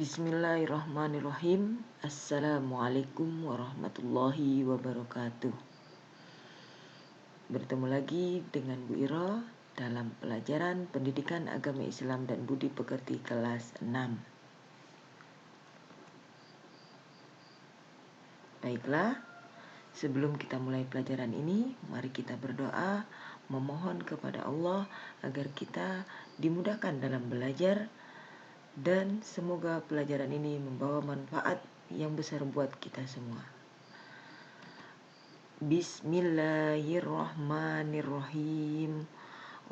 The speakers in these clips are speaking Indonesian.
Bismillahirrahmanirrahim. Assalamualaikum warahmatullahi wabarakatuh. Bertemu lagi dengan Bu Iro dalam pelajaran Pendidikan Agama Islam dan Budi Pekerti kelas 6. Baiklah, sebelum kita mulai pelajaran ini, mari kita berdoa memohon kepada Allah agar kita dimudahkan dalam belajar dan semoga pelajaran ini membawa manfaat yang besar buat kita semua. Bismillahirrahmanirrahim.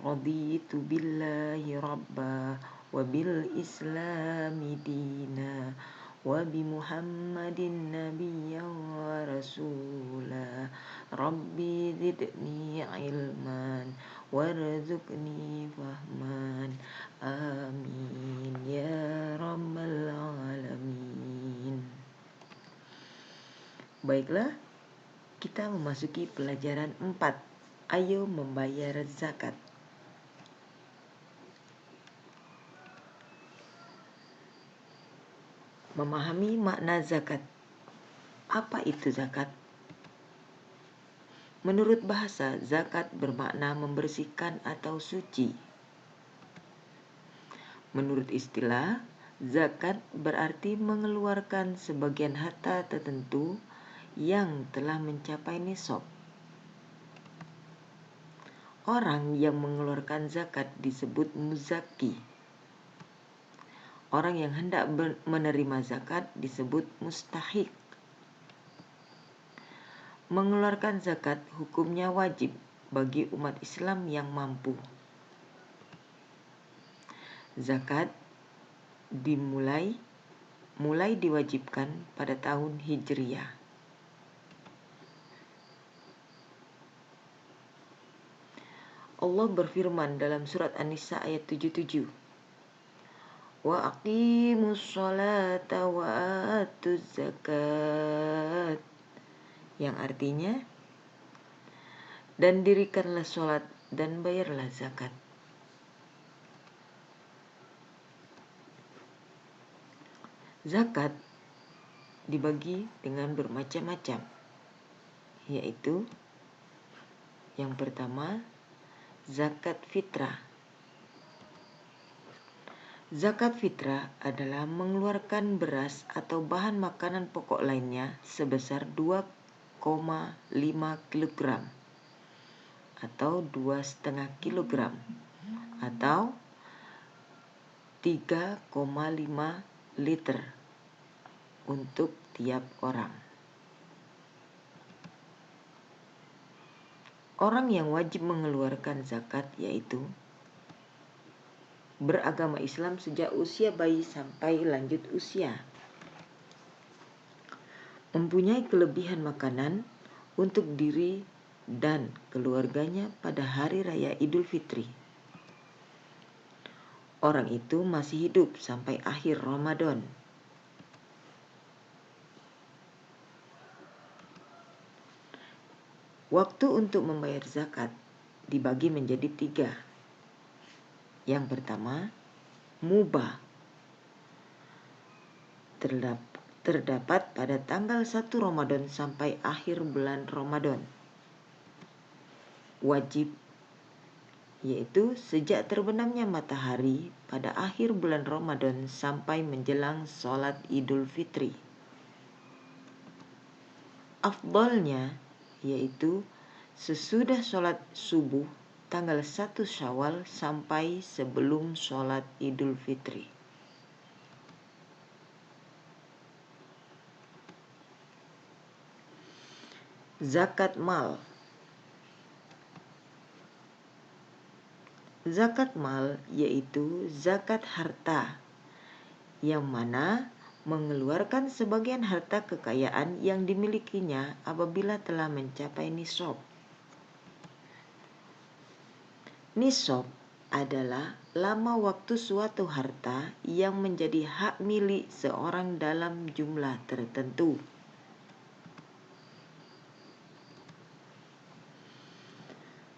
Raditu billahi rabba wa bil islami dina wa bi Muhammadin nabiyyan wa rasula. Rabbi zidni ilman warzuqni fahman. Amin ya rabbal alamin. Baiklah, kita memasuki pelajaran 4. Ayo membayar zakat. Memahami makna zakat. Apa itu zakat? Menurut bahasa, zakat bermakna membersihkan atau suci. Menurut istilah, zakat berarti mengeluarkan sebagian harta tertentu yang telah mencapai nisab. Orang yang mengeluarkan zakat disebut muzaki. Orang yang hendak menerima zakat disebut mustahik. Mengeluarkan zakat hukumnya wajib bagi umat Islam yang mampu. Zakat mulai diwajibkan pada tahun Hijriyah. Allah berfirman dalam surat An-Nisa ayat 77. Wa aqimus sholata wa atuz zakat, yang artinya, dan dirikanlah sholat dan bayarlah zakat. Zakat dibagi dengan bermacam-macam, yaitu yang pertama, zakat fitrah. Zakat fitrah adalah mengeluarkan beras atau bahan makanan pokok lainnya sebesar 2,5 kg atau 2,5 kg atau 3,5 liter untuk tiap orang. Orang yang wajib mengeluarkan zakat yaitu beragama Islam sejak usia bayi sampai lanjut usia, mempunyai kelebihan makanan untuk diri dan keluarganya pada hari raya Idul Fitri. Orang itu masih hidup sampai akhir Ramadan. Waktu untuk membayar zakat dibagi menjadi 3. Yang pertama, mubah. Terdapat pada tanggal 1 Ramadan sampai akhir bulan Ramadan. Wajib, yaitu sejak terbenamnya matahari pada akhir bulan Ramadan sampai menjelang sholat Idul Fitri. Afdalnya, yaitu sesudah sholat subuh tanggal 1 Syawal sampai sebelum sholat Idul Fitri. Zakat mal. Zakat mal yaitu zakat harta, yang mana mengeluarkan sebagian harta kekayaan yang dimilikinya apabila telah mencapai nisab. Nisab adalah lama waktu suatu harta yang menjadi hak milik seorang dalam jumlah tertentu.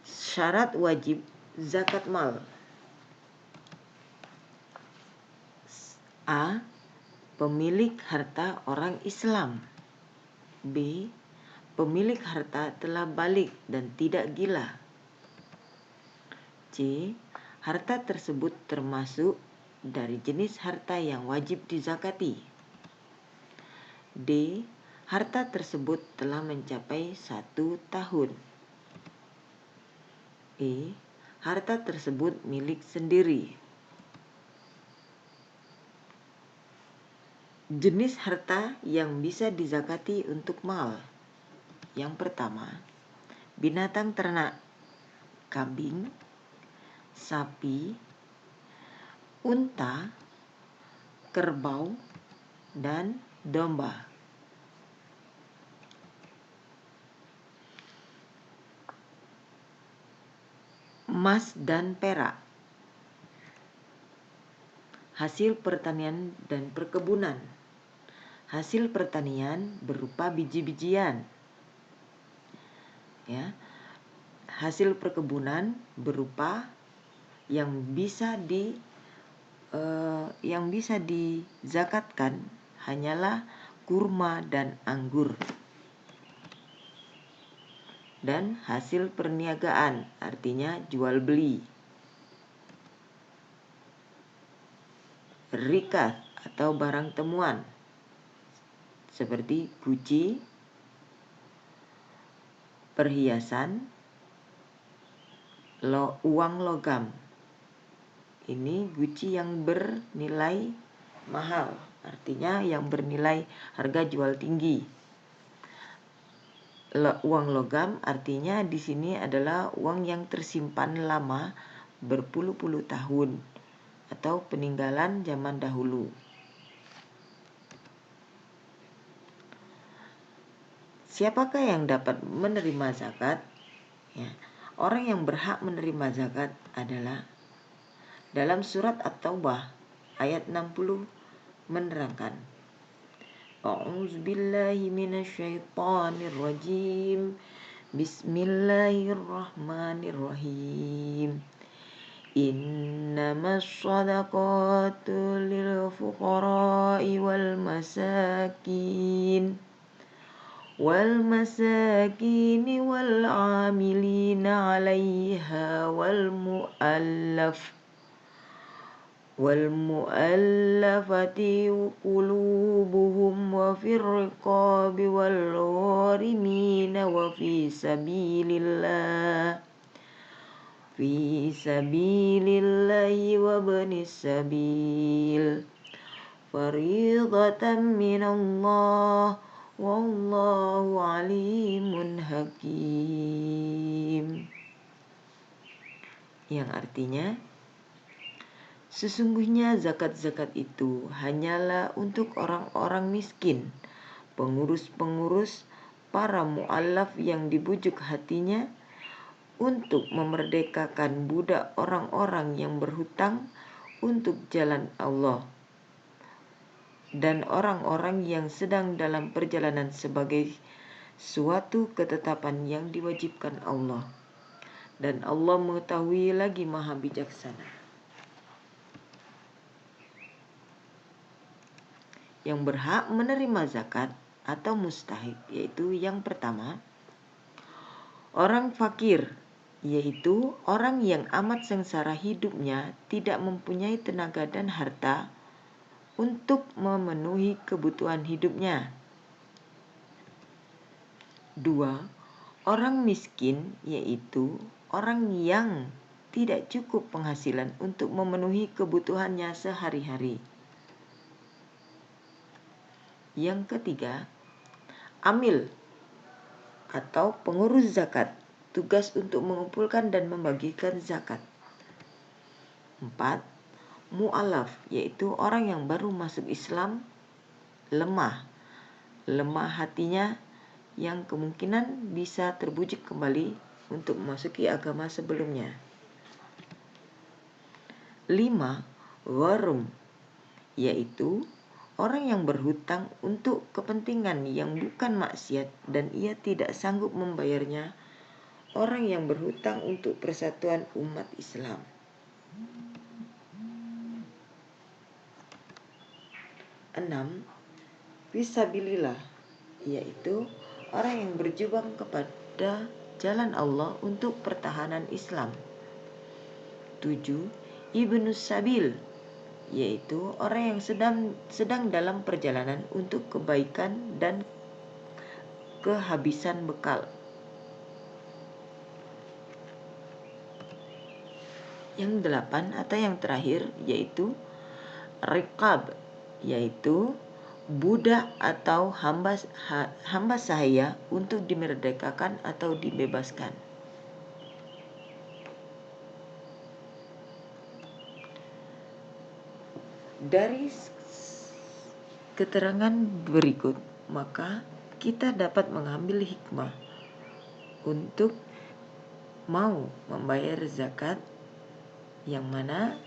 Syarat wajib zakat mal: A. pemilik harta orang Islam. B. Pemilik harta telah balik dan tidak gila. C. Harta tersebut termasuk dari jenis harta yang wajib dizakati. D. Harta tersebut telah mencapai 1 tahun. E. Harta tersebut milik sendiri. Jenis harta yang bisa dizakati untuk mal. Yang pertama, binatang ternak, kambing, sapi, unta, kerbau, dan domba. Emas dan perak, hasil pertanian dan perkebunan. Hasil pertanian berupa biji-bijian. Ya. Hasil perkebunan berupa yang bisa dizakatkan hanyalah kurma dan anggur. Dan hasil perniagaan, artinya jual beli. Rikas atau barang temuan, seperti guci, perhiasan, uang logam. Ini guci yang bernilai mahal, artinya yang bernilai harga jual tinggi. Uang logam artinya di sini adalah uang yang tersimpan lama berpuluh-puluh tahun atau peninggalan zaman dahulu. Siapakah yang dapat menerima zakat? Ya, orang yang berhak menerima zakat adalah dalam surat At-Taubah ayat 60 menerangkan, A'udzubillahi minasyaitonirrajim. Bismillahirrahmanirrahim. Innamas shadaqatu lil fuqara'i wal masakin wal 'amilina 'alaiha wal mu'allafati qulubuhum wa fir riqabi wal gharimina wa fi sabilillahi wa ibnis sabil fariidatan minallah wallahu alimun hakim. Yang artinya, sesungguhnya zakat-zakat itu hanyalah untuk orang-orang miskin, pengurus-pengurus, para mu'allaf yang dibujuk hatinya, untuk memerdekakan budak orang-orang yang berhutang untuk jalan Allah, dan orang-orang yang sedang dalam perjalanan sebagai suatu ketetapan yang diwajibkan Allah. Dan Allah mengetahui lagi Maha Bijaksana. Yang berhak menerima zakat atau mustahik, yaitu yang pertama, orang fakir, yaitu orang yang amat sengsara hidupnya, tidak mempunyai tenaga dan harta untuk memenuhi kebutuhan hidupnya. 2. Orang miskin, yaitu orang yang tidak cukup penghasilan untuk memenuhi kebutuhannya sehari-hari. Yang ketiga, amil atau pengurus zakat, tugas untuk mengumpulkan dan membagikan zakat. 4. Mu'alaf, yaitu orang yang baru masuk Islam, lemah hatinya, yang kemungkinan bisa terbujuk kembali untuk memasuki agama sebelumnya. 5. Gharum, yaitu orang yang berhutang untuk kepentingan yang bukan maksiat dan ia tidak sanggup membayarnya, orang yang berhutang untuk persatuan umat Islam. 6. Fisabilillah, yaitu orang yang berjuang kepada jalan Allah untuk pertahanan Islam. 7. Ibnus Sabil, yaitu orang yang sedang dalam perjalanan untuk kebaikan dan kehabisan bekal. Yang 8 atau yang terakhir yaitu riqab, yaitu budak atau hamba sahaya untuk dimerdekakan atau dibebaskan. Dari keterangan berikut, maka kita dapat mengambil hikmah untuk mau membayar zakat, yang mana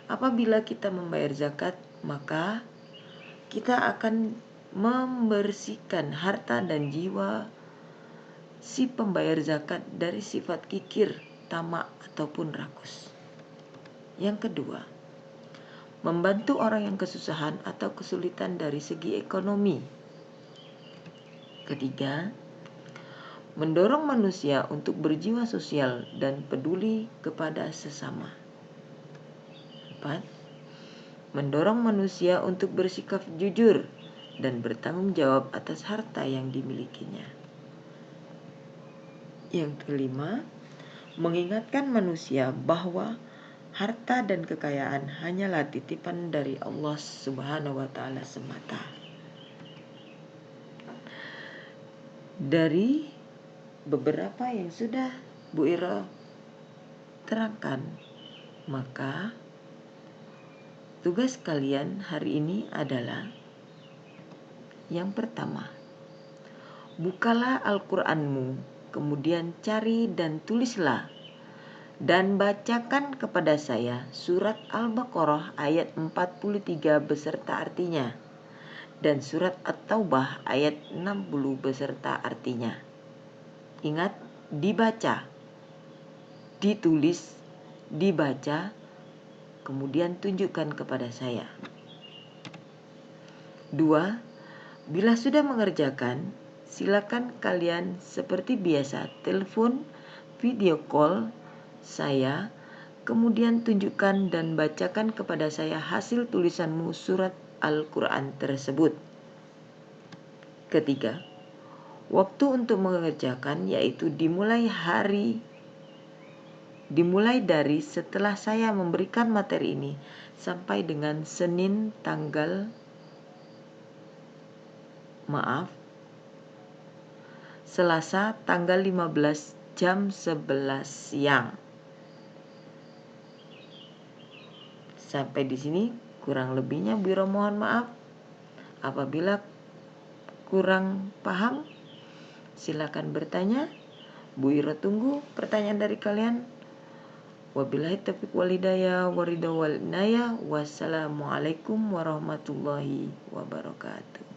apabila kita membayar zakat, maka kita akan membersihkan harta dan jiwa si pembayar zakat dari sifat kikir, tamak, ataupun rakus. Yang kedua, membantu orang yang kesusahan atau kesulitan dari segi ekonomi. Ketiga, mendorong manusia untuk berjiwa sosial dan peduli kepada sesama. 4. Mendorong manusia untuk bersikap jujur dan bertanggung jawab atas harta yang dimilikinya. Yang kelima, mengingatkan manusia bahwa harta dan kekayaan hanyalah titipan dari Allah Subhanahu wa Ta'ala semata. Dari beberapa yang sudah Bu Ira terangkan, maka tugas kalian hari ini adalah yang pertama, bukalah Al-Qur'anmu, kemudian cari dan tulislah dan bacakan kepada saya surat Al-Baqarah ayat 43 beserta artinya dan surat At-Taubah ayat 60 beserta artinya. Ingat, dibaca, ditulis, dibaca, kemudian tunjukkan kepada saya. 2. Bila sudah mengerjakan, silakan kalian seperti biasa telepon, video call saya, kemudian tunjukkan dan bacakan kepada saya hasil tulisanmu surat Al-Quran tersebut. Ketiga, waktu untuk mengerjakan yaitu dimulai dari setelah saya memberikan materi ini sampai dengan Selasa tanggal 15 jam 11 siang. Sampai di sini kurang lebihnya Bu Ira mohon maaf. Apabila kurang paham, silakan bertanya. Bu Ira tunggu pertanyaan dari kalian. Wabillahi taufiq wal hidayah wa ridha wal inayah. Wassalamualaikum warahmatullahi wabarakatuh.